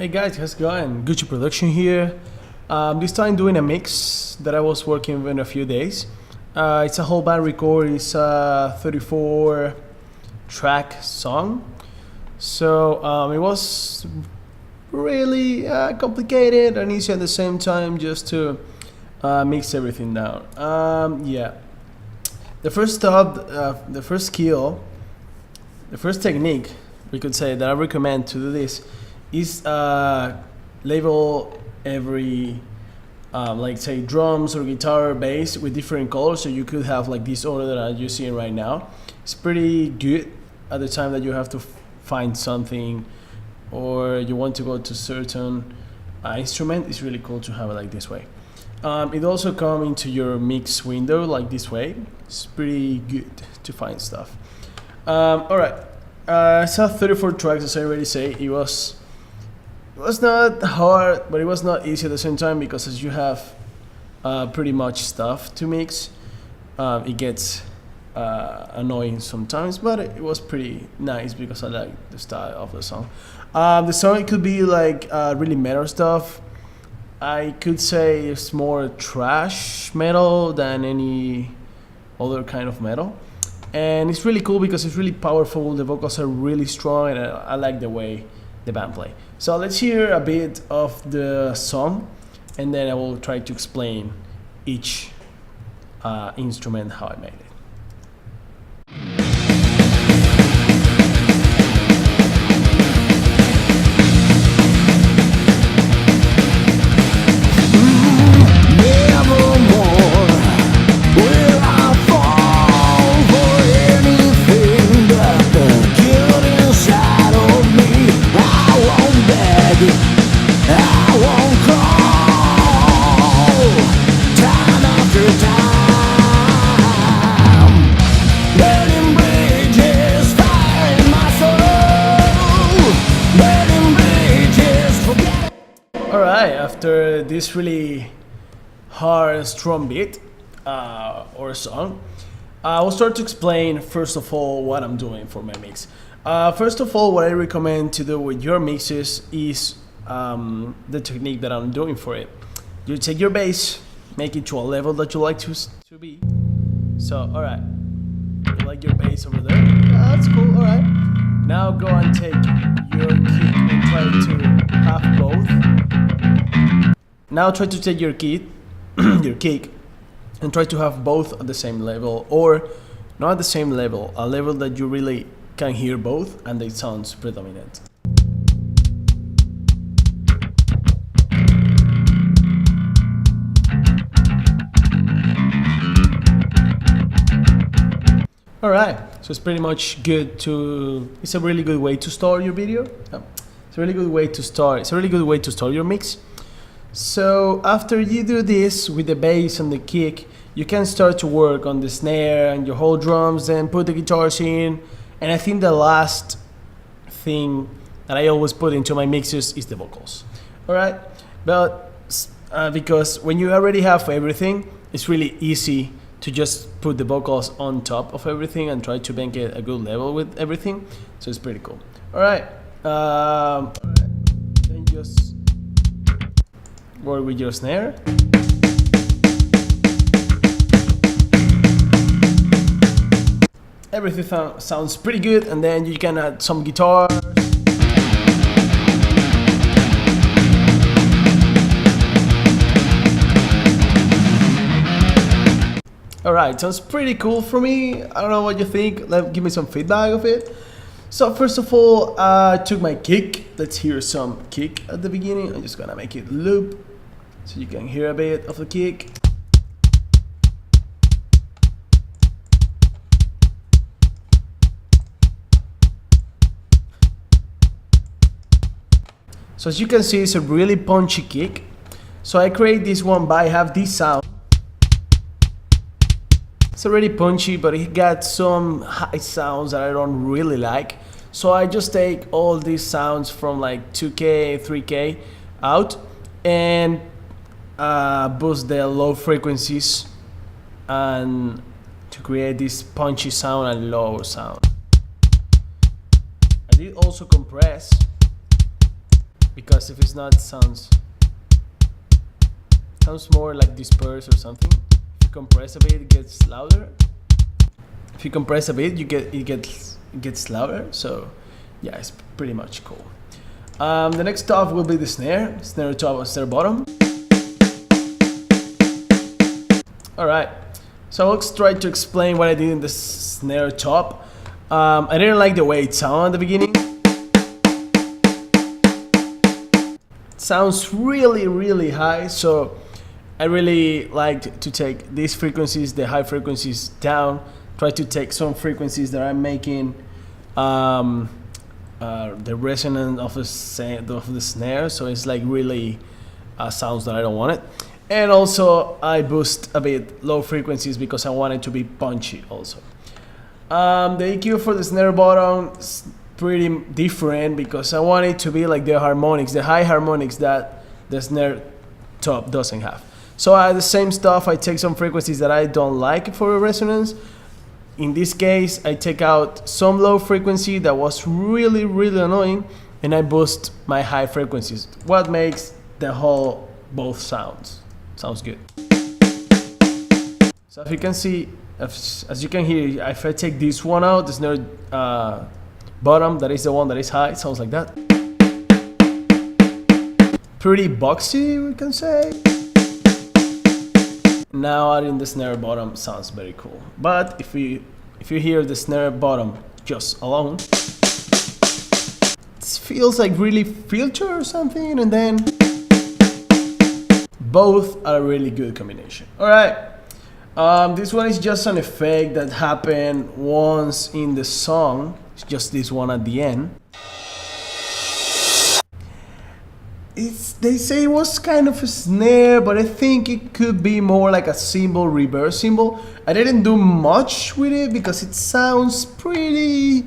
Hey guys, how's it going? GucciProduction here. This time doing a mix that I was working in a few days. It's a whole band record. It's a 34 track song. So it was really complicated and easy at the same time just to mix everything down. Yeah. The first step, the first skill, the first technique we could say that I recommend to do this is label every like say drums or guitar, bass with different colors, so you could have like this order that you're seeing right now. It's pretty good at the time that you have to find something or you want to go to certain instrument. It's really cool to have it like this way. It also comes into your mix window like this way. It's pretty good to find stuff. Alright, it's 34 tracks, as I already say. It was not hard, but it was not easy at the same time, because as you have pretty much stuff to mix, it gets annoying sometimes, but it was pretty nice because I like the style of the song. The song, it could be like really metal stuff. I could say it's more trash metal than any other kind of metal. And it's really cool because it's really powerful, the vocals are really strong, and I like the way the band play. So let's hear a bit of the song, and then I will try to explain each instrument, how I made it. Alright, after this really hard strong beat or song, I will start to explain first of all what I'm doing for my mix. First of all, what I recommend to do with your mixes is the technique that I'm doing for it. You take your bass, make it to a level that you like to be. So, alright, you like your bass over there? That's cool, alright. Now go and take your kick and try to have both. Now try to take your kick, and try to have both at the same level, or not at the same level, a level that you really can hear both and it sounds predominant. Alright, so it's pretty much good to, it's a really good way to start your video. It's a really good way to start, it's a really good way to start your mix. So after you do this with the bass and the kick, you can start to work on the snare and your whole drums, and put the guitars in. And I think the last thing that I always put into my mixes is the vocals. Alright, but because when you already have everything, it's really easy to just put the vocals on top of everything and try to make it a good level with everything. So it's pretty cool. Alright, then just work with your snare. Everything sounds pretty good, and then you can add some guitars. Alright, sounds pretty cool for me. I don't know what you think. Give me some feedback of it. So first of all, I took my kick. Let's hear some kick at the beginning. I'm just gonna make it loop so you can hear a bit of the kick. So as you can see, it's a really punchy kick. So I create this one by have this sound. It's already punchy, but it got some high sounds that I don't really like. So I just take all these sounds from like 2K, 3K out, and boost the low frequencies and to create this punchy sound and low sound. I did also compress because if it's not, it sounds more like dispersed or something. If you compress a bit, it gets louder. If you compress a bit, it gets louder. So yeah, it's pretty much cool. The next stuff will be the snare top and snare bottom. Alright, so let's try to explain what I did in the snare top. I didn't like the way it sounded at the beginning. It sounds really high, so I really liked to take these frequencies, the high frequencies, down. Try to take some frequencies that I'm making the resonance of the snare, so it's like really sounds that I don't want it. And also I boost a bit low frequencies because I want it to be punchy also. The EQ for the snare bottom is pretty different because I want it to be like the harmonics, the high harmonics that the snare top doesn't have. So I the same stuff, I take some frequencies that I don't like for a resonance. In this case, I take out some low frequency that was really annoying, and I boost my high frequencies. What makes the whole both sounds good. So if you can see, as you can hear, if I take this one out, the snare bottom, that is the one that is high, it sounds like that. Pretty boxy, we can say. Now adding the snare bottom sounds very cool. But if you hear the snare bottom just alone, it feels like really filter or something, and then both are a really good combination. Alright, this one is just an effect that happened once in the song. It's just this one at the end. They say it was kind of a snare, but I think it could be more like a cymbal, reverse cymbal. I didn't do much with it because it sounds pretty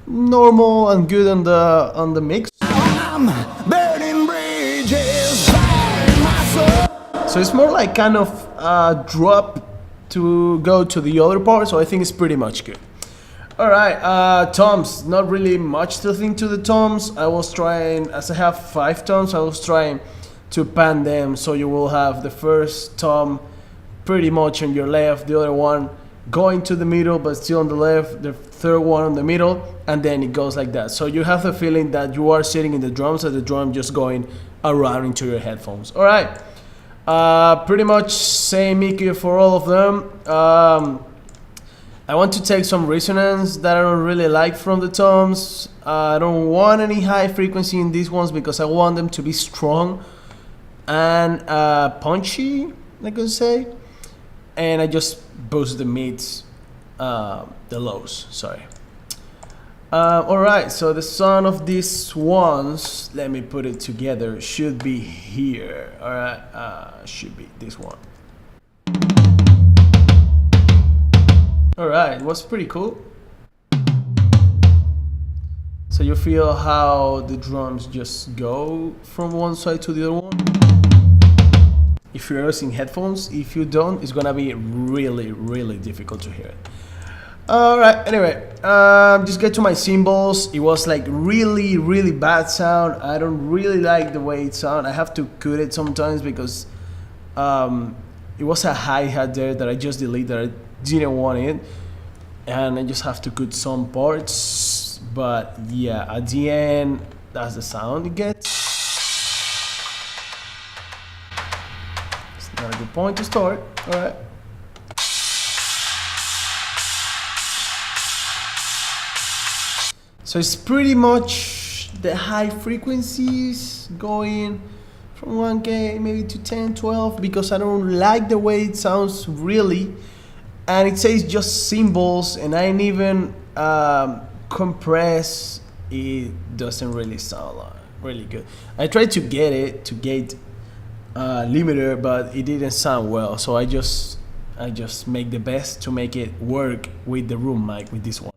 normal and good on the mix. I'm burning bridges, so it's more like kind of a drop to go to the other part, so I think it's pretty much good. Alright, toms, not really much to think to the toms. I was trying, as I have 5 toms, I was trying to pan them so you will have the first tom pretty much on your left, the other one going to the middle but still on the left, the third one on the middle, and then it goes like that. So you have the feeling that you are sitting in the drums and the drum just going around into your headphones. Alright, pretty much same EQ for all of them. I want to take some resonance that I don't really like from the toms. I don't want any high frequency in these ones because I want them to be strong and punchy, I could say. And I just boost the mids, the lows, sorry. Alright, so the sound of these ones, let me put it together, should be here. Alright, should be this one. Alright, it was pretty cool. So you feel how the drums just go from one side to the other one. If you're using headphones, if you don't, it's gonna be really difficult to hear it. Alright, anyway, just get to my cymbals. It was like really bad sound. I don't really like the way it sounds. I have to cut it sometimes because it was a hi-hat there that I just deleted. I didn't want it, and I just have to cut some parts. But yeah, at the end, that's the sound it gets. It's not a good point to start. Alright. So it's pretty much the high frequencies going from 1K maybe to 10, 12, because I don't like the way it sounds really. And it says just cymbals, and I ain't even compress. It doesn't really sound really good. I tried to get it to gate limiter, but it didn't sound well. So I just make the best to make it work with the room mic with this one.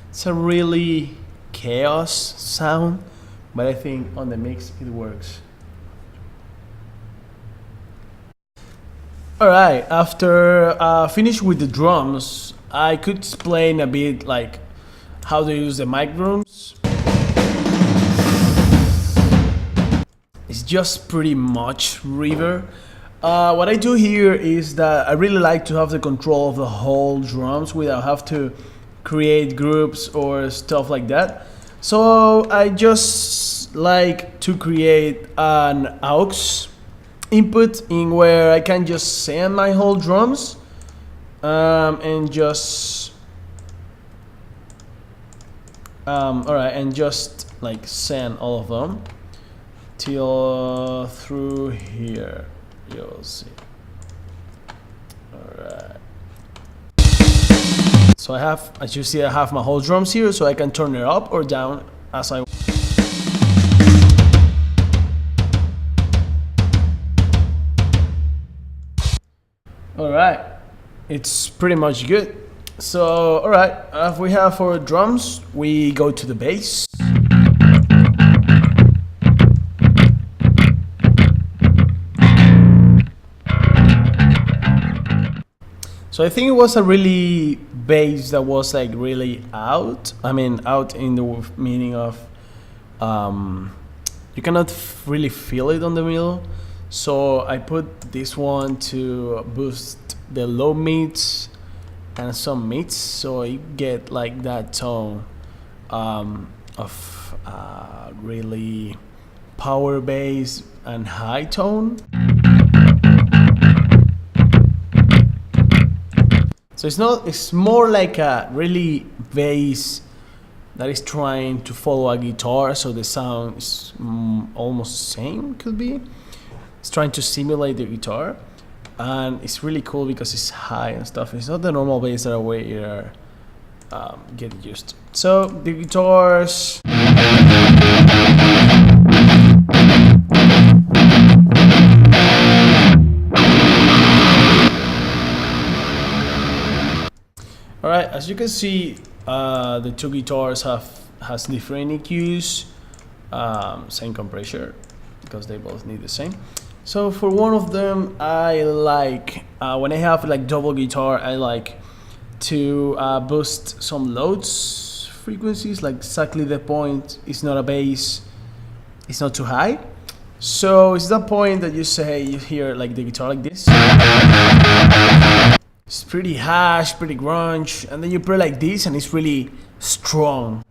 It's a really chaos sound, but I think on the mix it works. Alright, after finish with the drums, I could explain a bit like how to use the mic rooms. It's just pretty much reverb. What I do here is that I really like to have the control of the whole drums without have to create groups or stuff like that. So I just like to create an aux input in where I can just send my whole drums and just alright, and just like send all of them till through here. You'll see. Alright. So I have, as you see, I have my whole drums here, so I can turn it up or down as I want. Alright, it's pretty much good. So, alright, if we have our drums, we go to the bass. So I think it was a really bass that was like really out. I mean, out in the meaning of you cannot really feel it on the middle. So I put this one to boost the low mids and some mids, so you get like that tone of really power bass and high tone. So it's more like a really bass that is trying to follow a guitar, so the sound is almost the same, could be. It's trying to simulate the guitar, and it's really cool because it's high and stuff. It's not the normal bass that we are getting used to. So the guitars. Alright, as you can see, the two guitars has different EQs, same compressor, because they both need the same. So for one of them, I like, when I have like double guitar, I like to boost some loads frequencies, like exactly the point. It's not a bass, it's not too high. So it's that point that you say, you hear like the guitar like this. It's pretty harsh, pretty grunge, and then you play like this and it's really strong.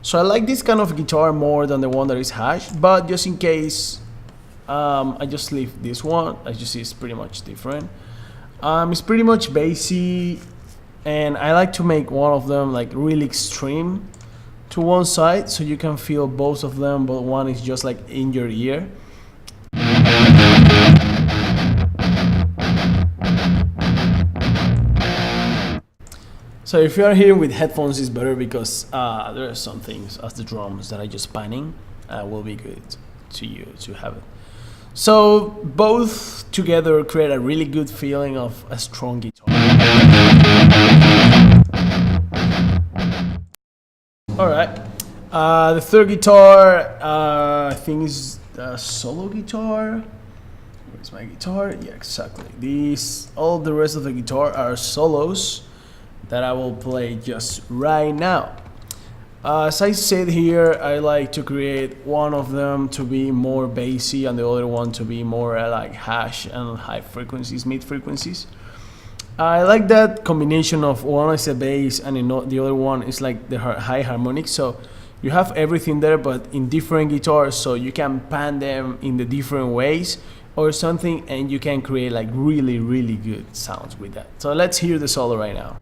So I like this kind of guitar more than the one that is harsh, but just in case, I just leave this one. As you see, it's pretty much different. It's pretty much bassy, and I like to make one of them like really extreme to one side, so you can feel both of them, but one is just like in your ear. So if you are here with headphones, it's better because there are some things as the drums that are just panning will be good to you to have it. So both together create a really good feeling of a strong guitar. Alright, the third guitar I think is a solo guitar. Where's my guitar? Yeah, exactly. All the rest of the guitar are solos that I will play just right now. As I said here, I like to create one of them to be more bassy and the other one to be more like harsh and high frequencies, mid frequencies. I like that combination of one is a bass and the other one is like the high harmonic. So you have everything there, but in different guitars, so you can pan them in the different ways or something, and you can create like really, really good sounds with that. So let's hear the solo right now.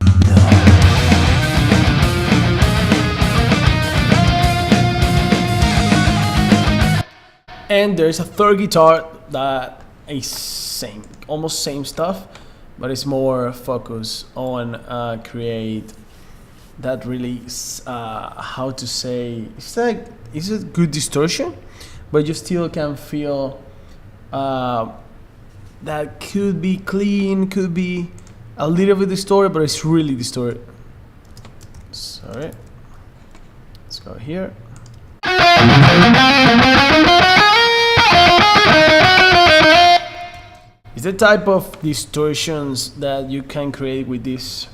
And there's a third guitar that is same, almost same stuff, but it's more focused on create that really, how to say, it's a good distortion, but you still can feel that could be clean, could be a little bit distorted, but it's really distorted. Sorry, let's go here. It's the type of distortions that you can create with these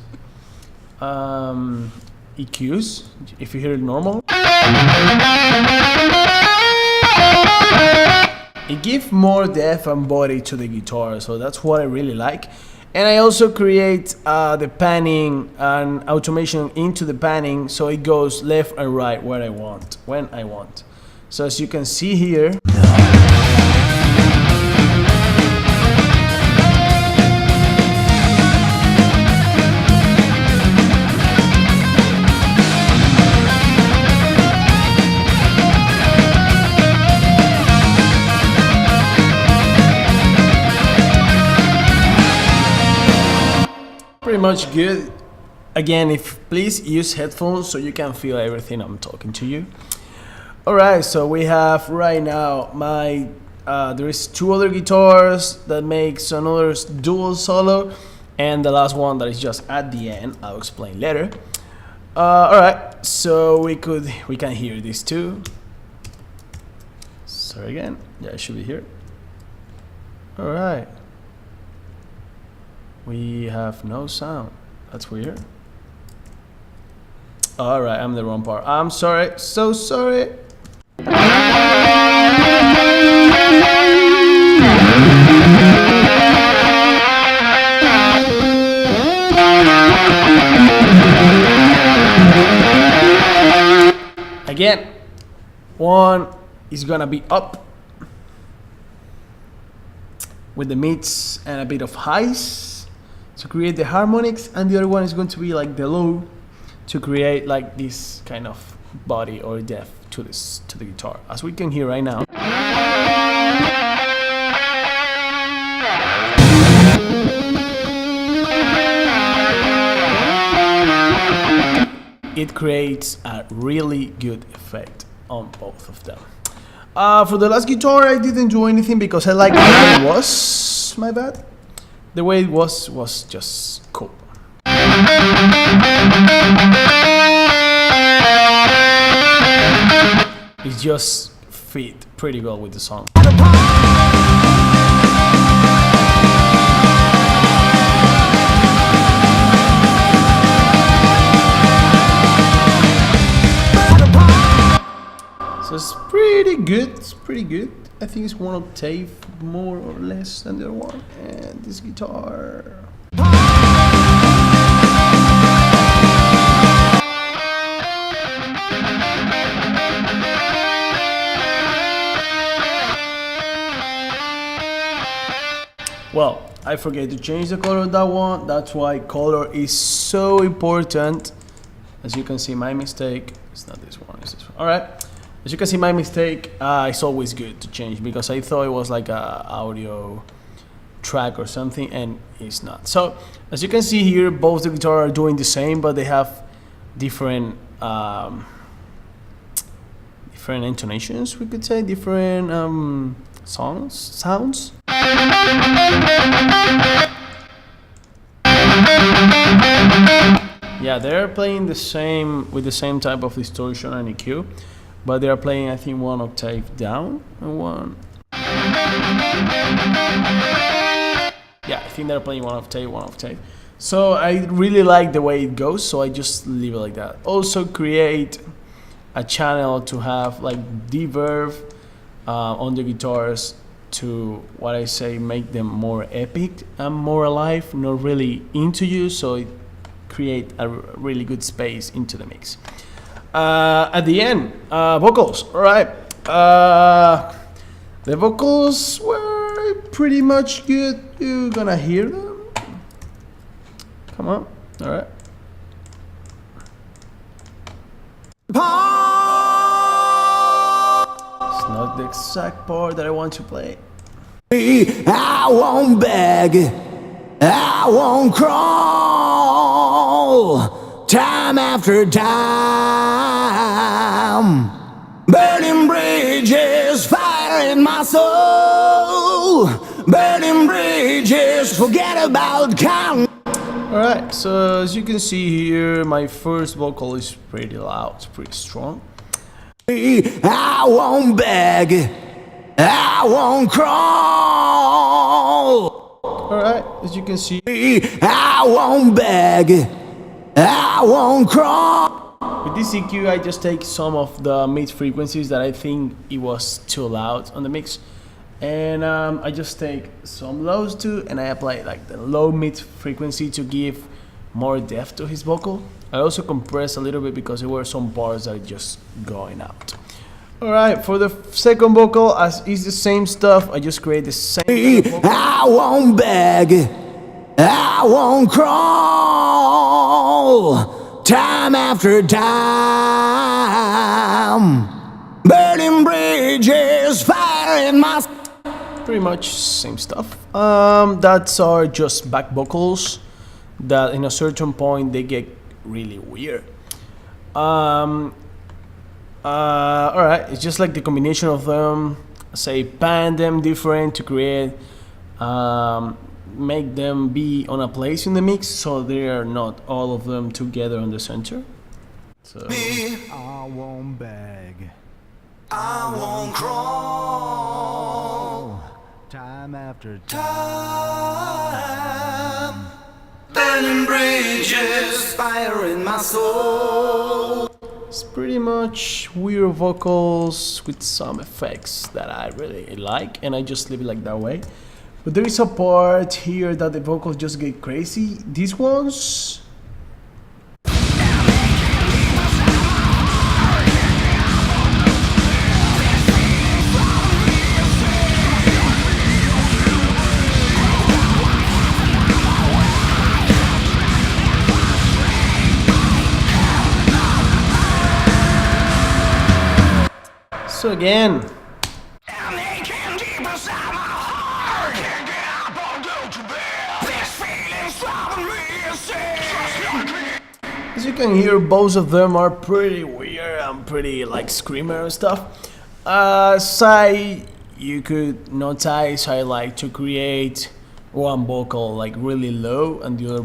EQs. If you hear it normal, it gives more depth and body to the guitar, so that's what I really like. And I also create the panning and automation into the panning, so it goes left and right when I want. So as you can see here, pretty much good. Again, please use headphones so you can feel everything I'm talking to you. Alright, so we have right now there is 2 other guitars that makes another dual solo, and the last one that is just at the end. I'll explain later. Alright, so we can hear these 2. Sorry again. Yeah, it should be here. Alright. We have no sound. That's weird. Alright, I'm the wrong part. I'm sorry. So sorry. Again, one is gonna be up with the mids and a bit of highs to create the harmonics, and the other one is going to be like the low to create like this kind of body or depth to the guitar, as we can hear right now. It creates a really good effect on both of them. For the last guitar, I didn't do anything because I like the way it was. My bad. The way it was just cool. It just fit pretty well with the song. So it's pretty good. It's pretty good. I think it's 1 octave more or less than the other one. And this guitar. Well, I forget to change the color of that one. That's why color is so important. As you can see, my mistake. It's not this one. It's this one. All right. As you can see, my mistake, it's always good to change because I thought it was like a audio track or something, and it's not. So as you can see here, both the guitar are doing the same, but they have different different intonations, we could say, different sounds. Yeah, they're playing the same with the same type of distortion and EQ. But they are playing, I think, 1 octave down and one. Yeah, I think they're playing 1 octave. So I really like the way it goes, so I just leave it like that. Also create a channel to have like reverb on the guitars to, what I say, make them more epic and more alive, not really into you, so it create a really good space into the mix. At the end, vocals. All right. The vocals were pretty much good. You're gonna hear them. Come on. All right. It's not the exact part that I want to play. I won't beg, I won't crawl, time after time, burning bridges, fire in my soul, burning bridges, forget about count. Alright, so as you can see here, my first vocal is pretty loud, it's pretty strong. I won't beg, I won't crawl, Alright, as you can see, I won't beg, I won't crawl. with this EQ I just take some of the mid frequencies that I think it was too loud on the mix, and I just take some lows too, and I apply like the low mid frequency to give more depth to his vocal. I also compress a little bit because there were some bars that are just going out. Alright, for the second vocal, as is the same stuff, I just create the same vocal. I won't beg, I won't crawl. Time after time, burning bridges, fire in my... Pretty much same stuff. That's are just back vocals that in a certain point they get really weird. Alright, it's just like the combination of them, say pan them different to create, make them be on a place in the mix so they are not all of them together on the center. So I won't beg, I won't crawl. Time after time, burning bridges, fire in my soul. it's pretty much weird vocals with some effects that I really like, and I just leave it like that way. But there is a part here that the vocals just get crazy. These ones, so again, as you can hear, both of them are pretty weird and pretty like screamer and stuff. You could notice I like to create one vocal like really low and the other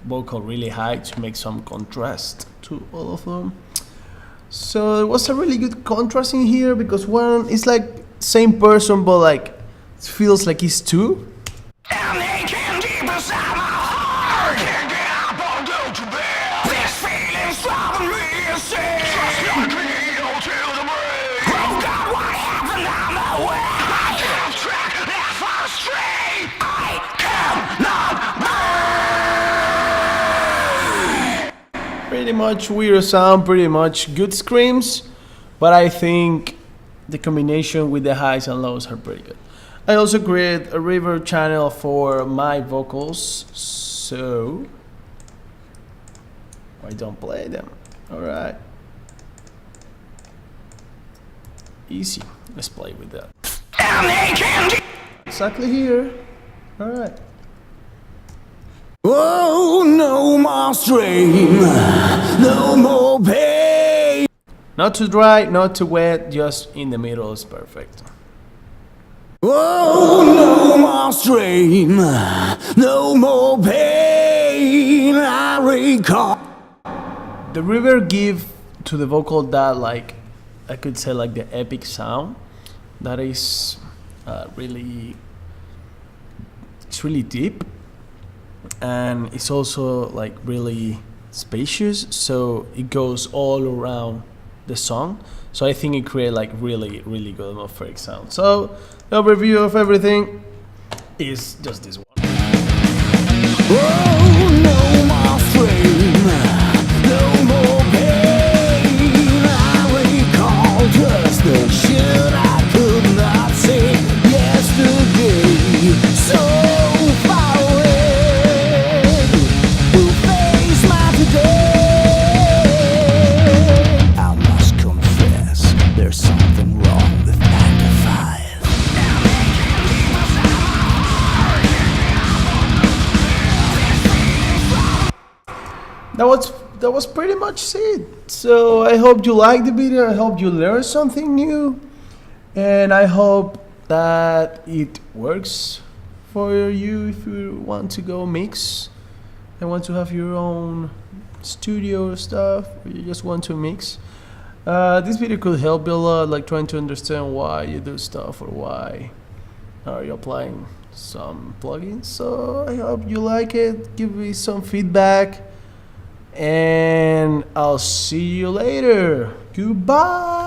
vocal really high to make some contrast to all of them. So there was a really good contrast in here because one is like same person but like it feels like it's two. Pretty much weird sound, pretty much good screams, but I think the combination with the highs and lows are pretty good. I also create a reverb channel for my vocals, so I don't play them. Alright. Easy. Let's play with that. Exactly here. Alright. Oh, no more strain, no more pain. Not too dry, not too wet, just in the middle is perfect. Oh, no more strain, no more pain. I recall. The reverb give to the vocal that, like, I could say like the epic sound that is really deep, and it's also like really spacious, so it goes all around the song. So I think it creates like really good atmospheric sound. So the overview of everything is just this one. Oh, no more strain, no more pain. I recall just the shit I could not say yesterday. So far away, will face my today. I must confess, there's something wrong with 9 to 5. That was pretty much it. So I hope you liked the video. I hope you learned something new, and I hope that it works for you if you want to go mix and want to have your own studio stuff, or you just want to mix. This video could help you a lot, like trying to understand why you do stuff or why are applying some plugins. So I hope you like it. Give me some feedback, and I'll see you later. Goodbye.